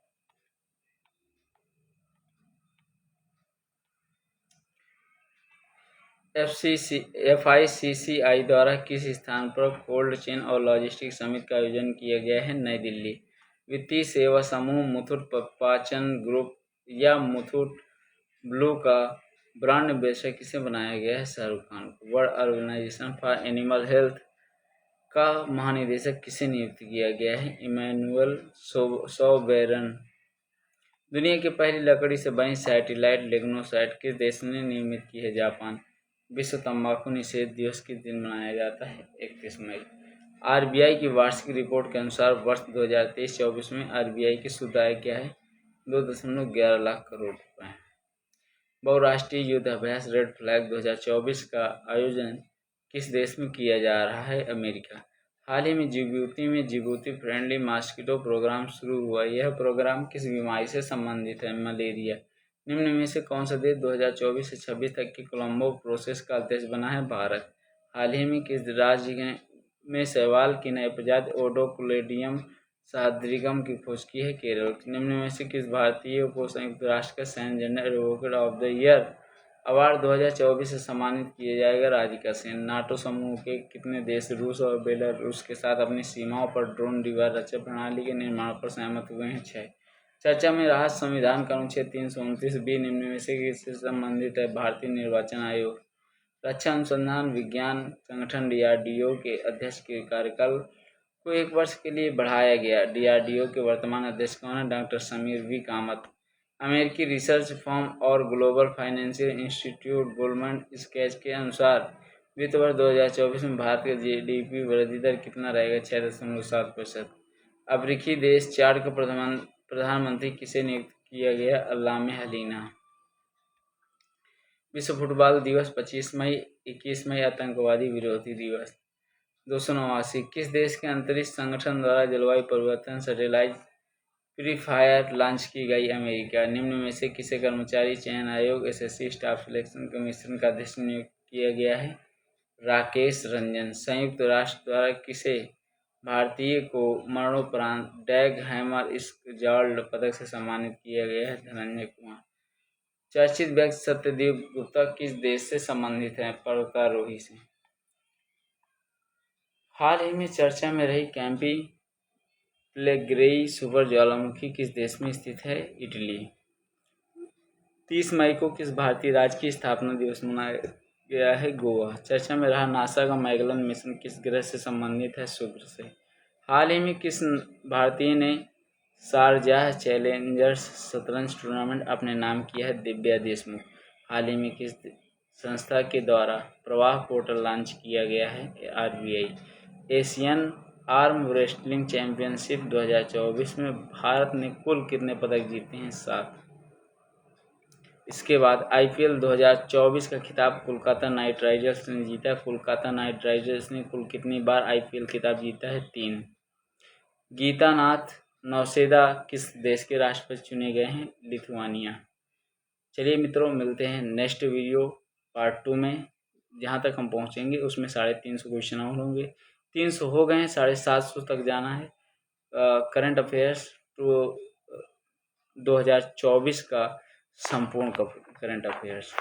FICCI द्वारा किस स्थान पर कोल्ड चेन और लॉजिस्टिक्स समिट का आयोजन किया गया है? नई दिल्ली। वित्तीय सेवा समूह मुथूट पाचन ग्रुप या मुथूट ब्लू का ब्रांड एम्बेसडर किसे बनाया गया है? शाहरुख खान को। World organisation for animal health का महानिदेशक किसे नियुक्त किया गया है? Emmanuel Soubeyran. दुनिया की पहली लकड़ी से बनी सैटेलाइट लिग्नोसाइट किस देश ने निर्मित की है? जापान। विश्व तंबाकू निषेध दिवस किस दिन मनाया जाता है? 31 मई। RBI की वार्षिक रिपोर्ट के अनुसार वर्ष 2023-24 में RBI की शुद्ध आय क्या है? 2.11 लाख करोड़ रुपए। बहुराष्ट्रीय युद्ध अभ्यास रेड फ्लैग 2024 का आयोजन किस देश में किया जा रहा है? अमेरिका। हाल ही में जिबूती में जिबूती फ्रेंडली मॉस्किटो प्रोग्राम शुरू हुआ। यह प्रोग्राम किस बीमारी से संबंधित है? मलेरिया। निम्न में से कौन सा देश 2024 से 26 तक की कोलंबो प्रोसेस का अध्यक्ष बना है? भारत। हाल ही में किस राज्य में शैवाल की नई प्रजाति ओडोक्लेडियम सादृगम की खोज की है? केरल। निम्न में से किस भारतीय को संयुक्त राष्ट्र का सैन्य gender advocate of the year award 2024 से सम्मानित किया जाएगा? राधिका सेन। नाटो समूह के कितने देश रूस और बेलारूस के साथ अपनी सीमाओं पर ड्रोन डिवार रक्षा प्रणाली के निर्माण पर सहमत हुए हैं? 6। चर्चा में रहा संविधान का अनुच्छेद 329B निम्न में से किससे संबंधित है? भारतीय निर्वाचन आयोग। रक्षा अनुसंधान विज्ञान संगठन DRDO के अध्यक्ष के कार्यकाल को 1 वर्ष के लिए बढ़ाया गया। DRDO के वर्तमान अध्यक्ष कौन है? Doctor Sameer V Kamat. अमेरिकी रिसर्च फर्म और ग्लोबल फाइनेंशियल इंस्टीट्यूट गोल्डमैन स्कैच के अनुसार वित्त वर्ष 2024 में भारत का GDP वृद्धि दर कितना रहेगा? 6.7%। अफ्रीकी देश चाड का प्रधानमंत्री किसे नियुक्त किया गया? अल्लामे हलीना। विश्व फुटबॉल दिवस 25 मई। 21 मई आतंकवादी विरोधी दिवस। 289। किस देश के अंतरिक्ष संगठन द्वारा जलवायु परिवर्तन सैटेलाइट प्रीफायर लॉन्च की गई? अमेरिका। निम्न में से किसे कर्मचारी चयन आयोग SSC स्टाफ सिलेक्शन कमीशन का अध्यक्ष नियुक्त किया गया है? राकेश रंजन। संयुक्त राष्ट्र द्वारा किसे भारतीय को मरणोपरांत डैग हैमर स्कॉल्ड पदक से सम्मानित किया गया है? धनंजय कुमार। चर्चित व्यक्ति सत्यदेव गुप्ता किस देश से संबंधित हैं? पर्वतारोही से। हाल ही में चर्चा में रही कैंपी प्लेग्रेई सुपर ज्वालामुखी किस देश में स्थित है? इटली। 30 मई को किस भारतीय राज्य की स्थापना दिवस मनाया गया है? गोवा। चर्चा में रहा नासा का मैगलन मिशन किस ग्रह से संबंधित है? शुक्र से। हाल ही में किस भारतीय ने शारजाह चैलेंजर्स शतरंज टूर्नामेंट अपने नाम किया है? दिव्या देशमुख। हाल ही में किस संस्था के द्वारा प्रवाह पोर्टल लॉन्च किया गया है? RBI। Asian arm wrestling championship 2024 में भारत ने कुल कितने पदक जीते हैं? 7। इसके बाद IPL 2024 का खिताब कोलकाता नाइट राइडर्स ने जीता। कोलकाता नाइट राइडर्स ने कुल कितनी बार IPL खिताब जीता है? 3। गीतानाथ नौसेदा किस देश के राष्ट्रपति चुने गए हैं? लिथुआनिया। चलिए मित्रों, मिलते हैं नेक्स्ट वीडियो पार्ट 2 में। जहाँ तक हम पहुँचेंगे उसमें 350 क्वेश्चन और होंगे। 300 हो गए हैं, 750 तक जाना है। करंट अफेयर्स 2024 का संपूर्ण करंट अफेयर्स।